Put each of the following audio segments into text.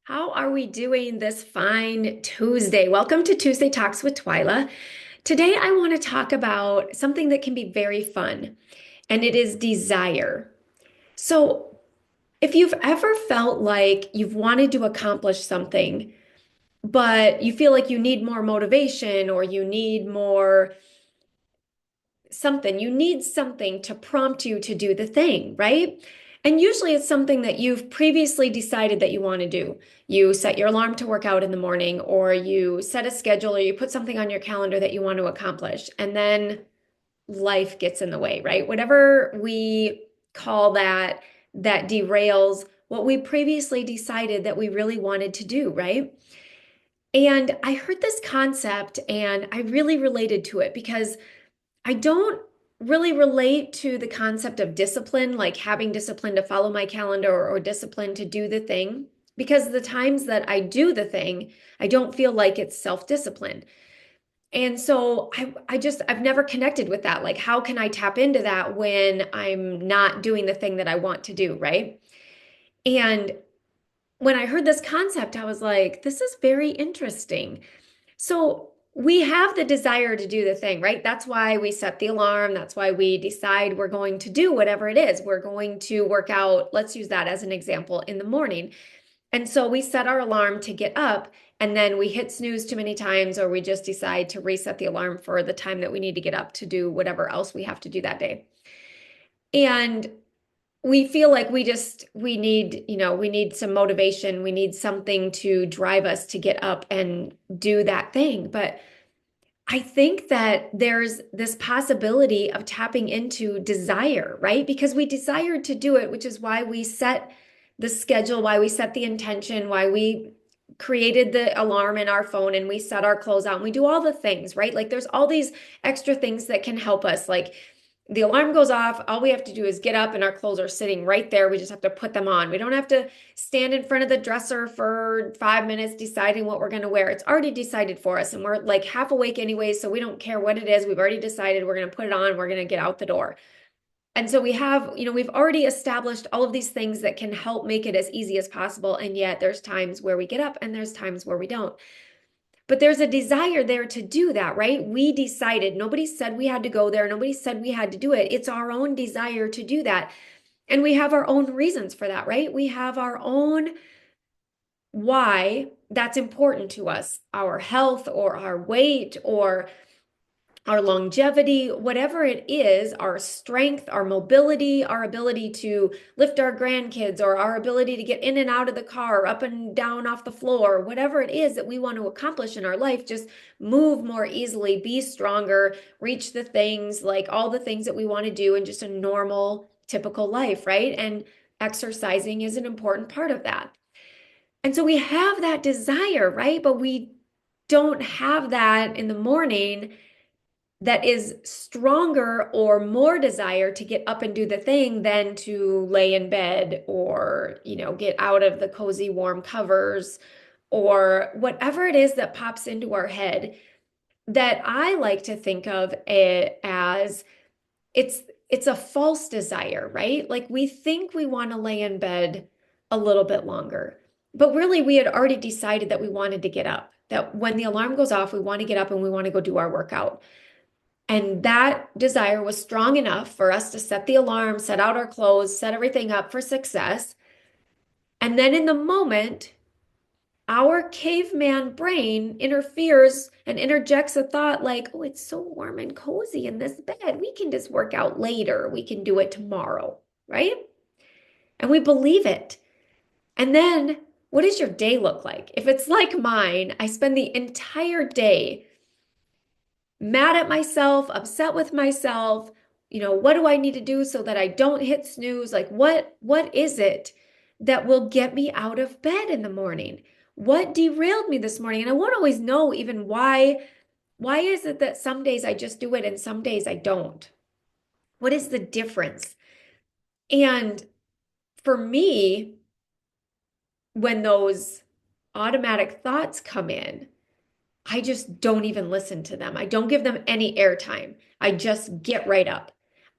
How are we doing this fine Tuesday? Welcome to Tuesday Talks with Twyla. Today, I want to talk about something that can be very fun, and it is desire. So, if you've ever felt like you've wanted to accomplish something, but you feel like you need more motivation or you need more something, you need something to prompt you to do the thing, right? And usually it's something that you've previously decided that you want to do. You set your alarm to work out in the morning, or you set a schedule, or you put something on your calendar that you want to accomplish. And then life gets in the way, right? Whatever we call that, that derails what we previously decided that we really wanted to do, right? And I heard this concept and I really related to it because I don't really relate to the concept of discipline, like having discipline to follow my calendar or discipline to do the thing, because the times that I do the thing, I don't feel like it's self-discipline. And so I've never connected with that. Like, how can I tap into that when I'm not doing the thing that I want to do, right? And when I heard this concept, I was like, this is very interesting. So we have the desire to do the thing, right? That's why we set the alarm. That's why we decide we're going to do whatever it is. We're going to work out. Let's use that as an example in the morning. And so we set our alarm to get up, and then we hit snooze too many times, or we just decide to reset the alarm for the time that we need to get up to do whatever else we have to do that day. And we feel like we need, we need some motivation. We need something to drive us to get up and do that thing. But I think that there's this possibility of tapping into desire, right? Because we desired to do it, which is why we set the schedule, why we set the intention, why we created the alarm in our phone and we set our clothes out and we do all the things, right? Like there's all these extra things that can help us. Like the alarm goes off, all we have to do is get up and our clothes are sitting right there. We just have to put them on. We don't have to stand in front of the dresser for 5 minutes deciding what we're going to wear. It's already decided for us and we're like half awake anyway, so we don't care what it is. We've already decided we're going to put it on, we're going to get out the door. And so we have, we've already established all of these things that can help make it as easy as possible. And yet there's times where we get up and there's times where we don't. But there's a desire there to do that, right? We decided, nobody said we had to go there. Nobody said we had to do it. It's our own desire to do that. And we have our own reasons for that, right? We have our own why that's important to us, our health or our weight or our longevity, whatever it is, our strength, our mobility, our ability to lift our grandkids, or our ability to get in and out of the car, up and down off the floor, whatever it is that we want to accomplish in our life, just move more easily, be stronger, reach the things, like all the things that we want to do in just a normal, typical life, right? And exercising is an important part of that. And so we have that desire, right? But we don't have that in the morning that is stronger or more desire to get up and do the thing than to lay in bed or, get out of the cozy warm covers or whatever it is that pops into our head that I like to think of it as it's it's a false desire, right? Like we think we want to lay in bed a little bit longer, but really we had already decided that we wanted to get up. That when the alarm goes off, we want to get up and we want to go do our workout. And that desire was strong enough for us to set the alarm, set out our clothes, set everything up for success. And then in the moment, our caveman brain interferes and interjects a thought like, oh, it's so warm and cozy in this bed. We can just work out later. We can do it tomorrow, right? And we believe it. And then what does your day look like? If it's like mine, I spend the entire day mad at myself, upset with myself. What do I need to do so that I don't hit snooze? Like what is it that will get me out of bed in the morning? What derailed me this morning? And I won't always know even why is it that some days I just do it and some days I don't? What is the difference? And for me, when those automatic thoughts come in, I just don't even listen to them. I don't give them any airtime. I just get right up.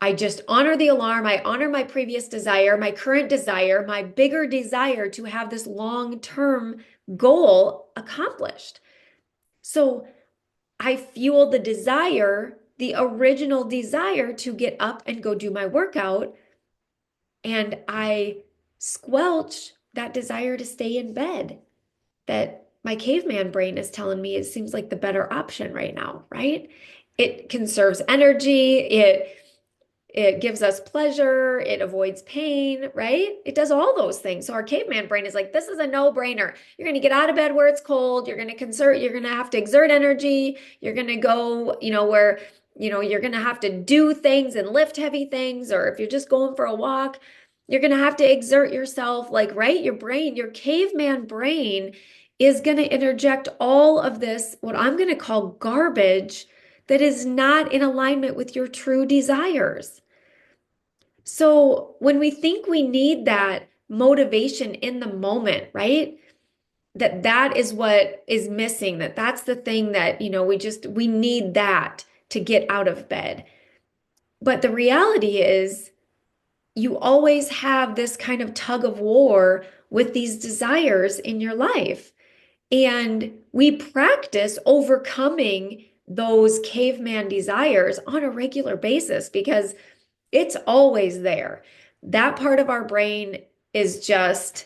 I just honor the alarm. I honor my previous desire, my current desire, my bigger desire to have this long-term goal accomplished. So I fuel the desire, the original desire to get up and go do my workout, and I squelch that desire to stay in bed that my caveman brain is telling me it seems like the better option right now, right? It conserves energy, it gives us pleasure, it avoids pain, right? It does all those things. So our caveman brain is like, this is a no-brainer. You're going to get out of bed where it's cold, you're going to conserve, you're going to have to exert energy, you're going to go, where, you're going to have to do things and lift heavy things, or if you're just going for a walk, you're going to have to exert yourself, like, right? Your brain, your caveman brain is going to interject all of this, what I'm going to call garbage, that is not in alignment with your true desires. So when we think we need that motivation in the moment, right? That is what is missing, that's the thing that, we need that to get out of bed. But the reality is you always have this kind of tug of war with these desires in your life. And we practice overcoming those caveman desires on a regular basis because it's always there. That part of our brain is just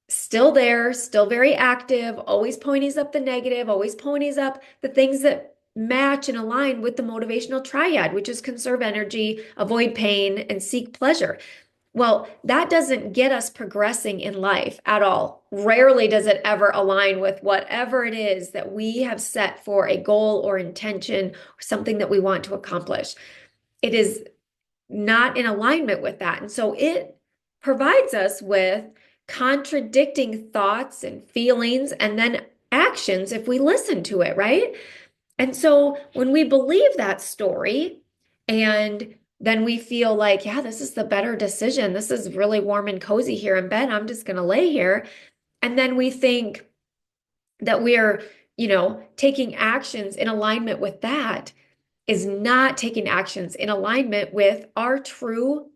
still there, still very active, always ponies up the negative, always ponies up the things that match and align with the motivational triad, which is conserve energy, avoid pain, and seek pleasure. Well, that doesn't get us progressing in life at all. Rarely does it ever align with whatever it is that we have set for a goal or intention or something that we want to accomplish. It is not in alignment with that. And so it provides us with contradicting thoughts and feelings and then actions if we listen to it, right? And so when we believe that story and then we feel like, yeah, this is the better decision. This is really warm and cozy here in bed. I'm just going to lay here. And then we think that we're, taking actions in alignment with that is not taking actions in alignment with our true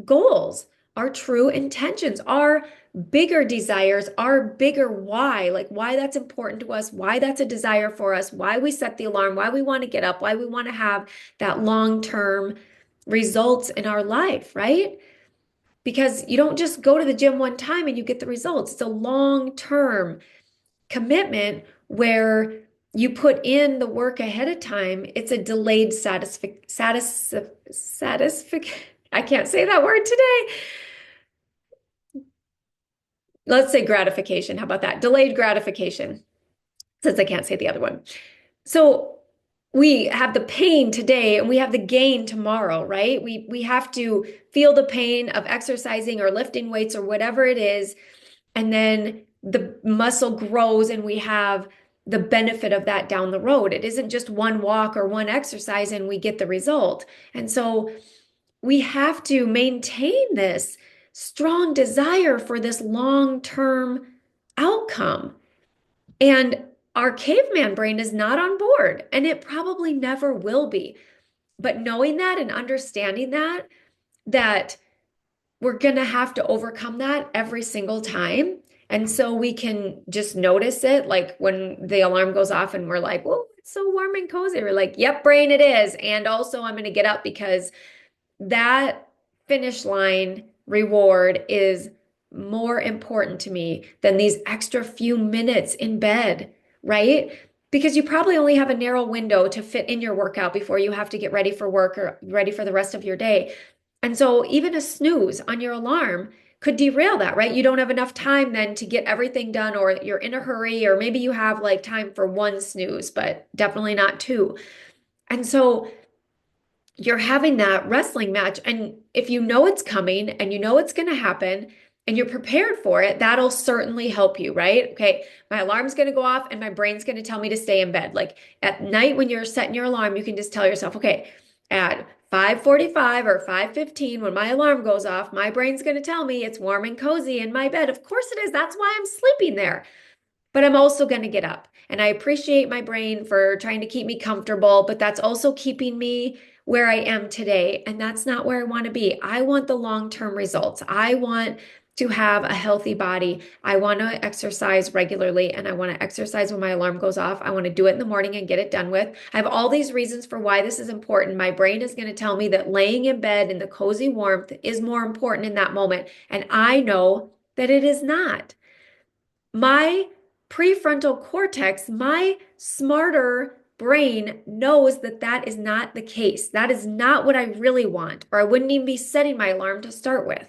goals, our true intentions, our bigger desires, our bigger why, like why that's important to us, why that's a desire for us, why we set the alarm, why we want to get up, why we want to have that long-term results in our life, right? Because you don't just go to the gym one time and you get the results. It's a long-term commitment where you put in the work ahead of time. It's a delayed I can't say that word today. Let's say gratification. How about that? Delayed gratification, since I can't say the other one. So we have the pain today and we have the gain tomorrow, right? We have to feel the pain of exercising or lifting weights or whatever it is. And then the muscle grows and we have the benefit of that down the road. It isn't just one walk or one exercise and we get the result. And so we have to maintain this strong desire for this long-term outcome. And our caveman brain is not on board, and it probably never will be. But knowing that and understanding that we're going to have to overcome that every single time. And so we can just notice it, like when the alarm goes off and we're like, well, it's so warm and cozy. We're like, yep, brain, it is. And also I'm going to get up because that finish line reward is more important to me than these extra few minutes in bed, right? Because you probably only have a narrow window to fit in your workout before you have to get ready for work or ready for the rest of your day. And so even a snooze on your alarm could derail that, right? You don't have enough time then to get everything done, or you're in a hurry, or maybe you have like time for one snooze, but definitely not two. And so you're having that wrestling match. And if you know it's coming and you know it's going to happen and you're prepared for it, that'll certainly help you, right? Okay, my alarm's going to go off and my brain's going to tell me to stay in bed. Like at night when you're setting your alarm, you can just tell yourself, okay, at 5:45 or 5:15, when my alarm goes off, my brain's going to tell me it's warm and cozy in my bed. Of course it is. That's why I'm sleeping there. But I'm also going to get up. And I appreciate my brain for trying to keep me comfortable, but that's also keeping me where I am today, and that's not where I want to be. I want the long-term results. I want to have a healthy body. I want to exercise regularly, and I want to exercise when my alarm goes off. I want to do it in the morning and get it done with. I have all these reasons for why this is important. My brain is going to tell me that laying in bed in the cozy warmth is more important in that moment, and I know that it is not. My prefrontal cortex, my smarter brain knows that that is not the case. That is not what I really want, or I wouldn't even be setting my alarm to start with.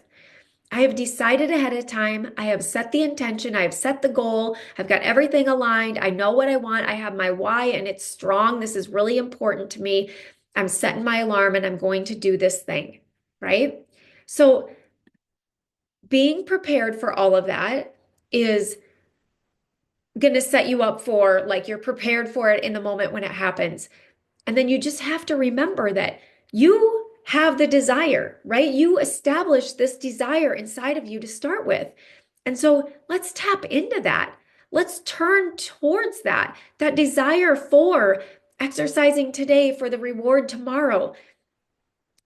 I have decided ahead of time. I have set the intention. I have set the goal. I've got everything aligned. I know what I want. I have my why and it's strong. This is really important to me. I'm setting my alarm and I'm going to do this thing, right? So being prepared for all of that is going to set you up for like you're prepared for it in the moment when it happens. And then you just have to remember that you have the desire, right? You establish this desire inside of you to start with. And so let's tap into that. Let's turn towards that desire for exercising today for the reward tomorrow.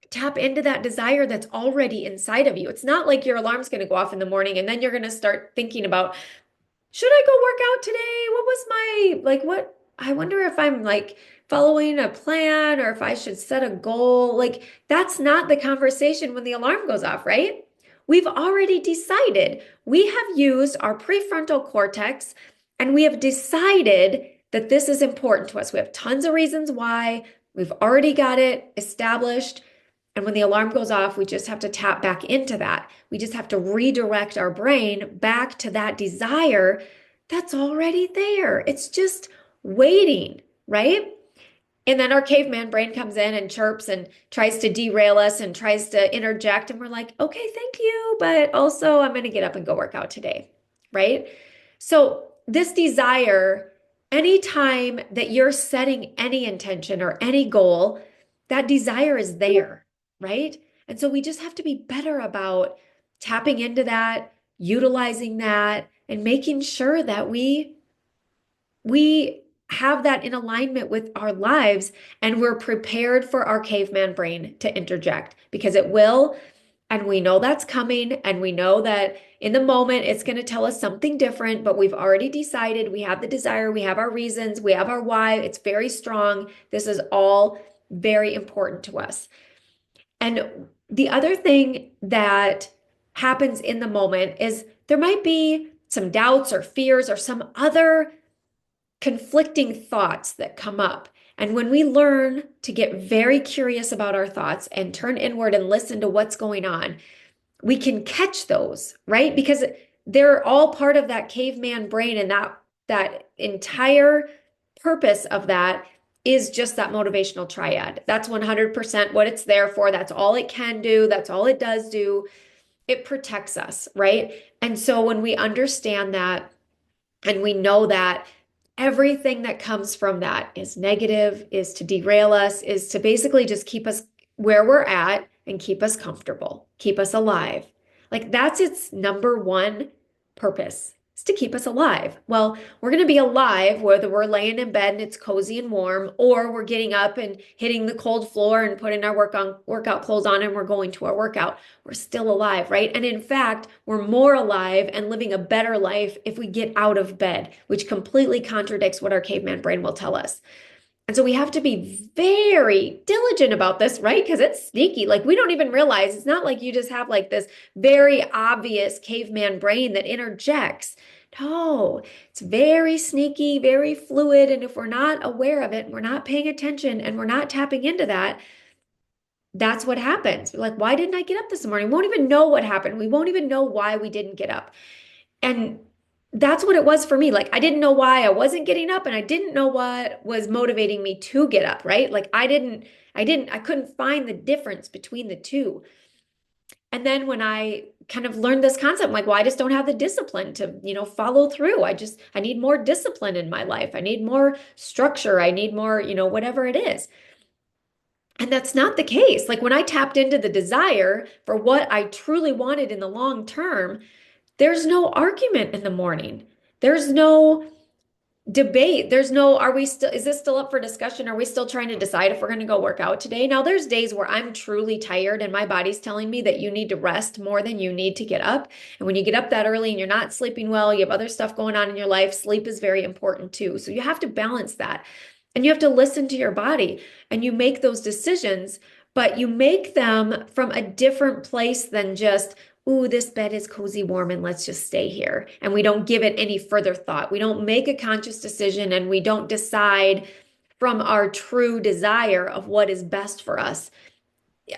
Tap into that desire that's already inside of you. It's not like your alarm's going to go off in the morning and then you're going to start thinking about, should I go work out today? What was my, like, what? I wonder if I'm like following a plan or if I should set a goal. Like, that's not the conversation when the alarm goes off, right? We've already decided. We have used our prefrontal cortex and we have decided that this is important to us. We have tons of reasons why. We've already got it established. And when the alarm goes off, we just have to tap back into that. We just have to redirect our brain back to that desire that's already there. It's just waiting, right? And then our caveman brain comes in and chirps and tries to derail us and tries to interject. And we're like, okay, thank you. But also, I'm going to get up and go work out today, right? So, this desire, anytime that you're setting any intention or any goal, that desire is there, right? And so, we just have to be better about tapping into that, utilizing that, and making sure that we have that in alignment with our lives and we're prepared for our caveman brain to interject because it will. And we know that's coming. And we know that in the moment it's going to tell us something different, but we've already decided we have the desire, we have our reasons, we have our why. It's very strong. This is all very important to us. And the other thing that happens in the moment is there might be some doubts or fears or some other conflicting thoughts that come up. And when we learn to get very curious about our thoughts and turn inward and listen to what's going on, we can catch those, right? Because they're all part of that caveman brain, and that entire purpose of that is just that motivational triad. That's 100% what it's there for. That's all it can do. That's all it does do. It protects us, right? And so when we understand that and we know that everything that comes from that is negative, is to derail us, is to basically just keep us where we're at and keep us comfortable, keep us alive. Like that's its number one purpose, is to keep us alive. Well, we're going to be alive whether we're laying in bed and it's cozy and warm, or we're getting up and hitting the cold floor and putting our workout clothes on and we're going to our workout. We're still alive, right? And in fact, we're more alive and living a better life if we get out of bed, which completely contradicts what our caveman brain will tell us. And so we have to be very diligent about this, right? Because it's sneaky. Like we don't even realize it's not like you just have like this very obvious caveman brain that interjects. No, it's very sneaky, very fluid. And if we're not aware of it, we're not paying attention and we're not tapping into that, that's what happens. Like, why didn't I get up this morning? We won't even know what happened. We won't even know why we didn't get up. And that's what it was for me. Like, I didn't know why I wasn't getting up and I didn't know what was motivating me to get up, right? Like, I couldn't find the difference between the two. And then when I kind of learned this concept, I'm like, well, I just don't have the discipline to, follow through. I need more discipline in my life. I need more structure. I need more, whatever it is. And that's not the case. Like when I tapped into the desire for what I truly wanted in the long term, there's no argument in the morning. There's no debate. There's no, are we still, is this still up for discussion? Are we still trying to decide if we're going to go work out today? Now, there's days where I'm truly tired and my body's telling me that you need to rest more than you need to get up. And when you get up that early and you're not sleeping well, you have other stuff going on in your life, sleep is very important too. So you have to balance that. And you have to listen to your body and you make those decisions, but you make them from a different place than just, ooh, this bed is cozy, warm, and let's just stay here. And we don't give it any further thought. We don't make a conscious decision and we don't decide from our true desire of what is best for us.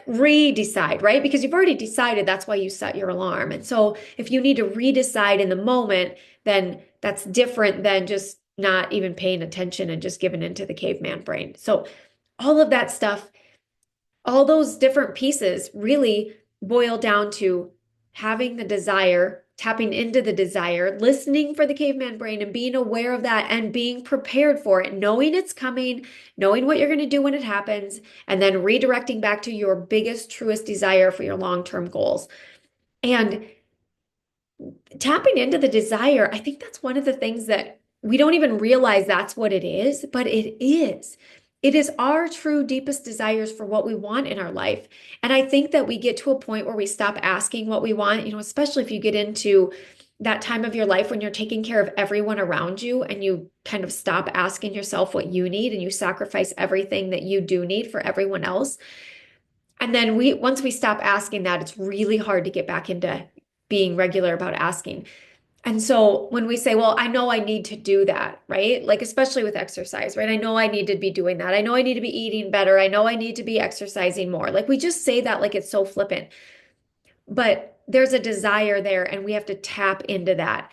Redecide, right? Because you've already decided, that's why you set your alarm. And so if you need to redecide in the moment, then that's different than just not even paying attention and just giving into the caveman brain. So all of that stuff, all those different pieces really boil down to having the desire, tapping into the desire, listening for the caveman brain and being aware of that and being prepared for it, knowing it's coming, knowing what you're going to do when it happens, and then redirecting back to your biggest, truest desire for your long-term goals. And tapping into the desire, I think that's one of the things that we don't even realize that's what it is, but it is. It is our true deepest desires for what we want in our life. And I think that we get to a point where we stop asking what we want, especially if you get into that time of your life when you're taking care of everyone around you and you kind of stop asking yourself what you need and you sacrifice everything that you do need for everyone else. And then once we stop asking that, it's really hard to get back into being regular about asking. And so when we say, well, I know I need to do that, right? Like, especially with exercise, right? I know I need to be doing that. I know I need to be eating better. I know I need to be exercising more. Like, we just say that like it's so flippant, but there's a desire there, and we have to tap into that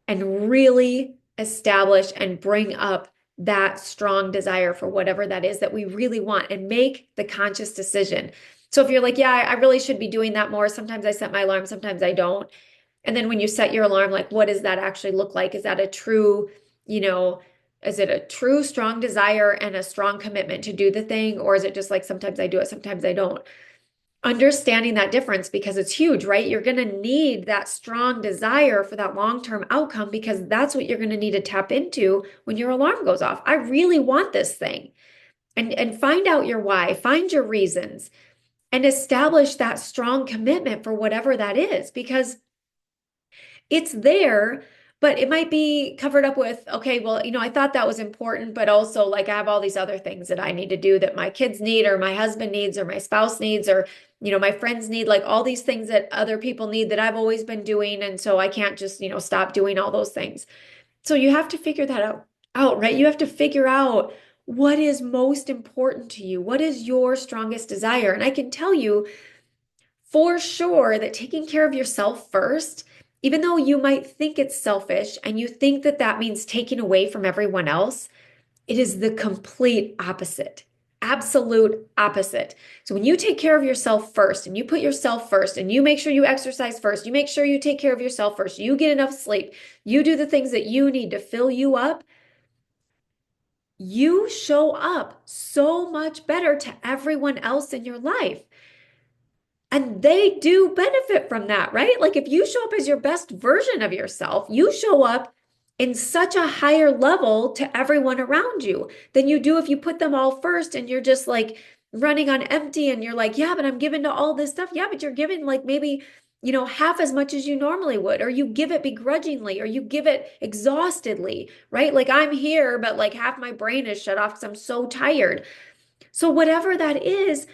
and really establish and bring up that strong desire for whatever that is that we really want and make the conscious decision. So if you're like, yeah, I really should be doing that more. Sometimes I set my alarm, sometimes I don't. And then when you set your alarm, like, what does that actually look like? Is that a true, you know, is it a true strong desire and a strong commitment to do the thing? Or is it just like sometimes I do it, sometimes I don't? Understanding that difference because it's huge, right? You're going to need that strong desire for that long-term outcome because that's what you're going to need to tap into when your alarm goes off. I really want this thing. And find out your why, find your reasons, and establish that strong commitment for whatever that is because it's there, but it might be covered up with, okay, well, I thought that was important, but also like I have all these other things that I need to do that my kids need, or my husband needs, or my spouse needs, or, my friends need, like all these things that other people need that I've always been doing. And so I can't just, stop doing all those things. So you have to figure that out, right? You have to figure out what is most important to you. What is your strongest desire? And I can tell you for sure that taking care of yourself first, even though you might think it's selfish and you think that that means taking away from everyone else, it is the complete opposite. Absolute opposite. So when you take care of yourself first and you put yourself first and you make sure you exercise first, you make sure you take care of yourself first, you get enough sleep, you do the things that you need to fill you up, you show up so much better to everyone else in your life. And they do benefit from that, right? Like if you show up as your best version of yourself, you show up in such a higher level to everyone around you than you do if you put them all first and you're just like running on empty and you're like, yeah, but I'm giving to all this stuff. Yeah, but you're giving like maybe, half as much as you normally would, or you give it begrudgingly, or you give it exhaustedly, right? Like I'm here, but like half my brain is shut off because I'm so tired. So whatever that is,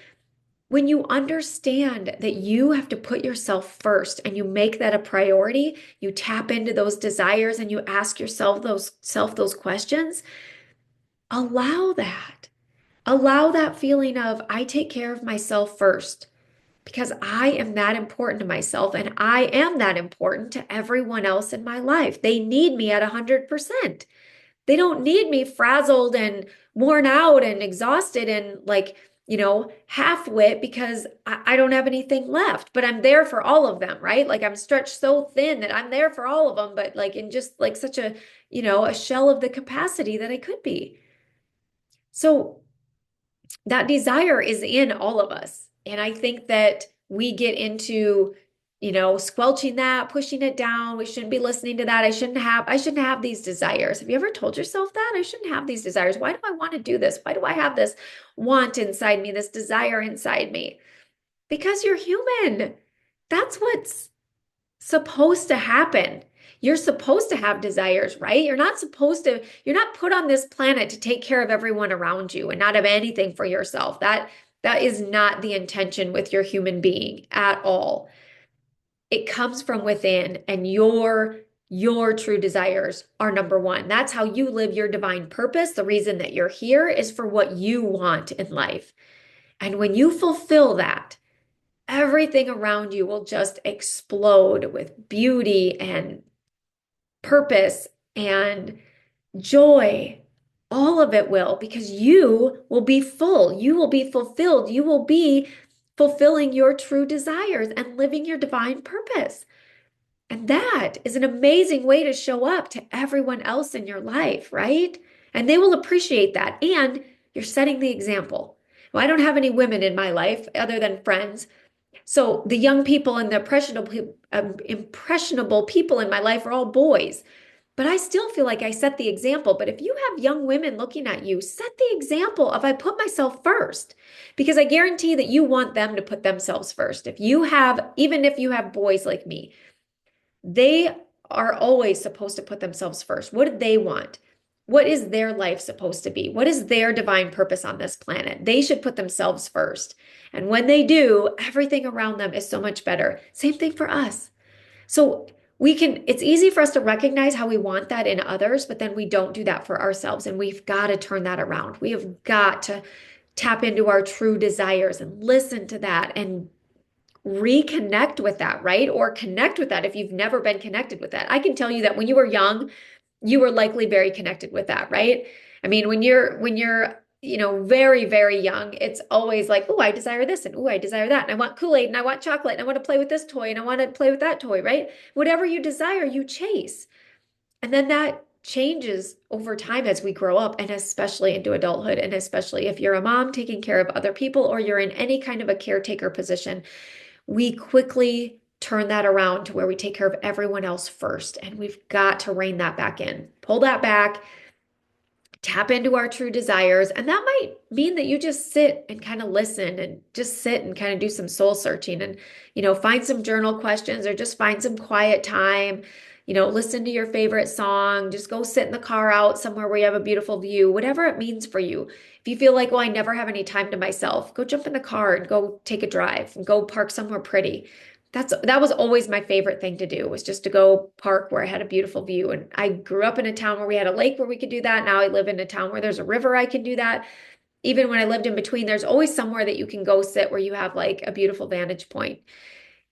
when you understand that you have to put yourself first and you make that a priority, you tap into those desires and you ask yourself those questions, allow that. Allow that feeling of I take care of myself first because I am that important to myself and I am that important to everyone else in my life. They need me at 100%. They don't need me frazzled and worn out and exhausted and like, half wit because I don't have anything left, but I'm there for all of them, right? Like I'm stretched so thin that I'm there for all of them, but like in just like such a, a shell of the capacity that I could be. So that desire is in all of us. And I think that we get into, squelching that, pushing it down. We shouldn't be listening to that. I shouldn't have these desires. Have you ever told yourself that? I shouldn't have these desires. Why do I want to do this? Why do I have this want inside me, this desire inside me? Because you're human. That's what's supposed to happen. You're supposed to have desires, right? You're not put on this planet to take care of everyone around you and not have anything for yourself. That is not the intention with your human being at all. It comes from within, and your true desires are number one. That's how you live your divine purpose. The reason that you're here is for what you want in life. And when you fulfill that, everything around you will just explode with beauty and purpose and joy. All of it will, because you will be full. You will be fulfilled. You will be fulfilling your true desires and living your divine purpose. And that is an amazing way to show up to everyone else in your life, right? And they will appreciate that. And you're setting the example. Well, I don't have any women in my life other than friends. So the young people and the impressionable people in my life are all boys. But I still feel like I set the example. But if you have young women looking at you, set the example of I put myself first, because I guarantee that you want them to put themselves first. Even if you have boys like me, they are always supposed to put themselves first. What do they want? What is their life supposed to be? What is their divine purpose on this planet? They should put themselves first. And when they do, everything around them is so much better. Same thing for us. So it's easy for us to recognize how we want that in others, but then we don't do that for ourselves. And we've got to turn that around. We have got to tap into our true desires and listen to that and reconnect with that, right? Or connect with that if you've never been connected with that. I can tell you that when you were young, you were likely very connected with that, right? I mean, when you're very, very young, it's always like, oh, I desire this and oh, I desire that. And I want Kool-Aid and I want chocolate and I want to play with this toy and I want to play with that toy, right? Whatever you desire, you chase. And then that changes over time as we grow up and especially into adulthood. And especially if you're a mom taking care of other people or you're in any kind of a caretaker position, we quickly turn that around to where we take care of everyone else first. And we've got to rein that back in, pull that back, tap into our true desires. And that might mean that you just sit and kind of listen and just sit and kind of do some soul searching and, find some journal questions or just find some quiet time, listen to your favorite song, just go sit in the car out somewhere where you have a beautiful view, whatever it means for you. If you feel like, well, I never have any time to myself, go jump in the car and go take a drive and go park somewhere pretty. That was always my favorite thing to do, was just to go park where I had a beautiful view. And I grew up in a town where we had a lake where we could do that. Now I live in a town where there's a river I can do that. Even when I lived in between, there's always somewhere that you can go sit where you have like a beautiful vantage point.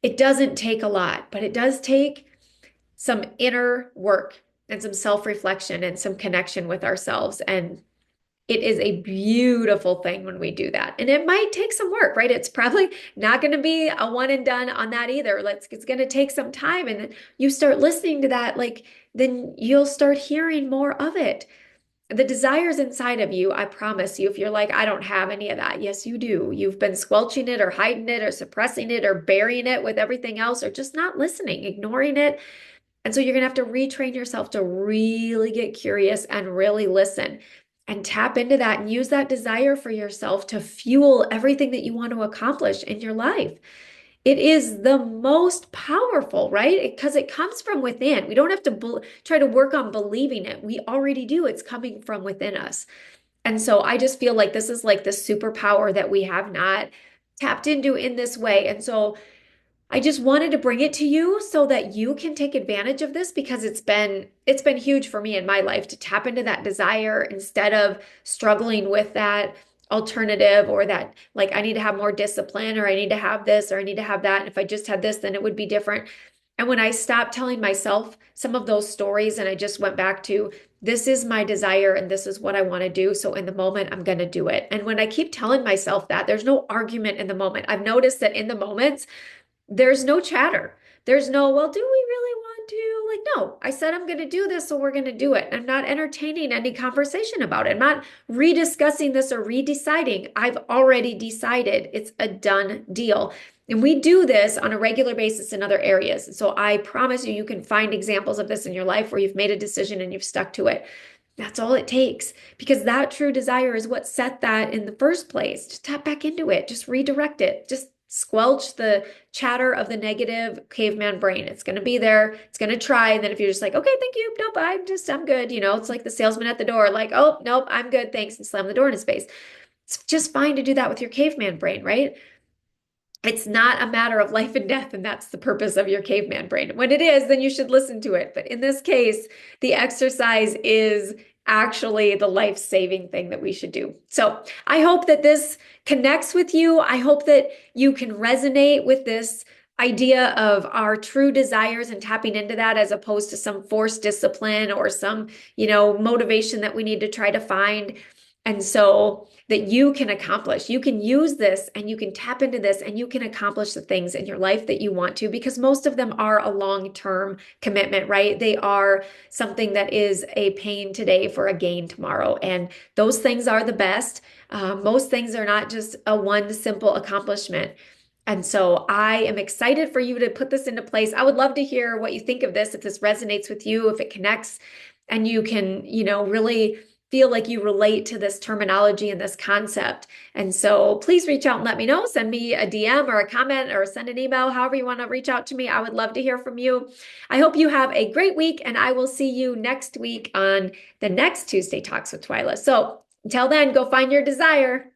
It doesn't take a lot, but it does take some inner work and some self-reflection and some connection with ourselves. And it is a beautiful thing when we do that. And it might take some work, right? It's probably not going to be a one and done on that either. It's going to take some time. And then you start listening to that, then you'll start hearing more of it. The desires inside of you, I promise you, if you're like, I don't have any of that, yes, you do. You've been squelching it or hiding it or suppressing it or burying it with everything else or just not listening, ignoring it. And so you're going to have to retrain yourself to really get curious and really listen and tap into that and use that desire for yourself to fuel everything that you want to accomplish in your life. It is the most powerful, right? Because it comes from within. We don't have to try to work on believing it. We already do. It's coming from within us. And so I just feel like this is like the superpower that we have not tapped into in this way. And so I just wanted to bring it to you so that you can take advantage of this, because it's been huge for me in my life to tap into that desire instead of struggling with that alternative, or that like I need to have more discipline, or I need to have this, or I need to have that. And if I just had this, then it would be different. And when I stopped telling myself some of those stories and I just went back to, this is my desire and this is what I want to do. So in the moment, I'm going to do it. And when I keep telling myself that, there's no argument in the moment. I've noticed that in the moments, there's no chatter. There's no, well, do we really really want to. Like, no, I said I'm going to do this, so we're going to do it. I'm not entertaining any conversation about it. I'm not rediscussing this or redeciding. I've already decided it's a done deal. And we do this on a regular basis in other areas. So I promise you, you can find examples of this in your life where you've made a decision and you've stuck to it. That's all it takes because that true desire is what set that in the first place. Just tap back into it, just redirect it, just squelch the chatter of the negative caveman brain. It's going to be there, it's going to try. And then if you're just like, okay, thank you, nope, I'm good. It's like the salesman at the door, like, oh, nope, I'm good, thanks, and slam the door in his face. It's just fine to do that with your caveman brain, right? It's not a matter of life and death, and that's the purpose of your caveman brain. When it is, then you should listen to it. But in this case, the exercise is actually the life-saving thing that we should do. So I hope that this connects with you. I hope that you can resonate with this idea of our true desires and tapping into that as opposed to some forced discipline or some, motivation that we need to try to find. And so that you can accomplish, you can use this and you can tap into this and you can accomplish the things in your life that you want to, because most of them are a long-term commitment, right? They are something that is a pain today for a gain tomorrow. And those things are the best. Most things are not just a one simple accomplishment. And so I am excited for you to put this into place. I would love to hear what you think of this, if this resonates with you, if it connects and you can, really feel like you relate to this terminology and this concept. And so please reach out and let me know. Send me a DM or a comment or send an email, however you want to reach out to me. I would love to hear from you. I hope you have a great week, and I will see you next week on the next Tuesday Talks with Twyla. So until then, go find your desire.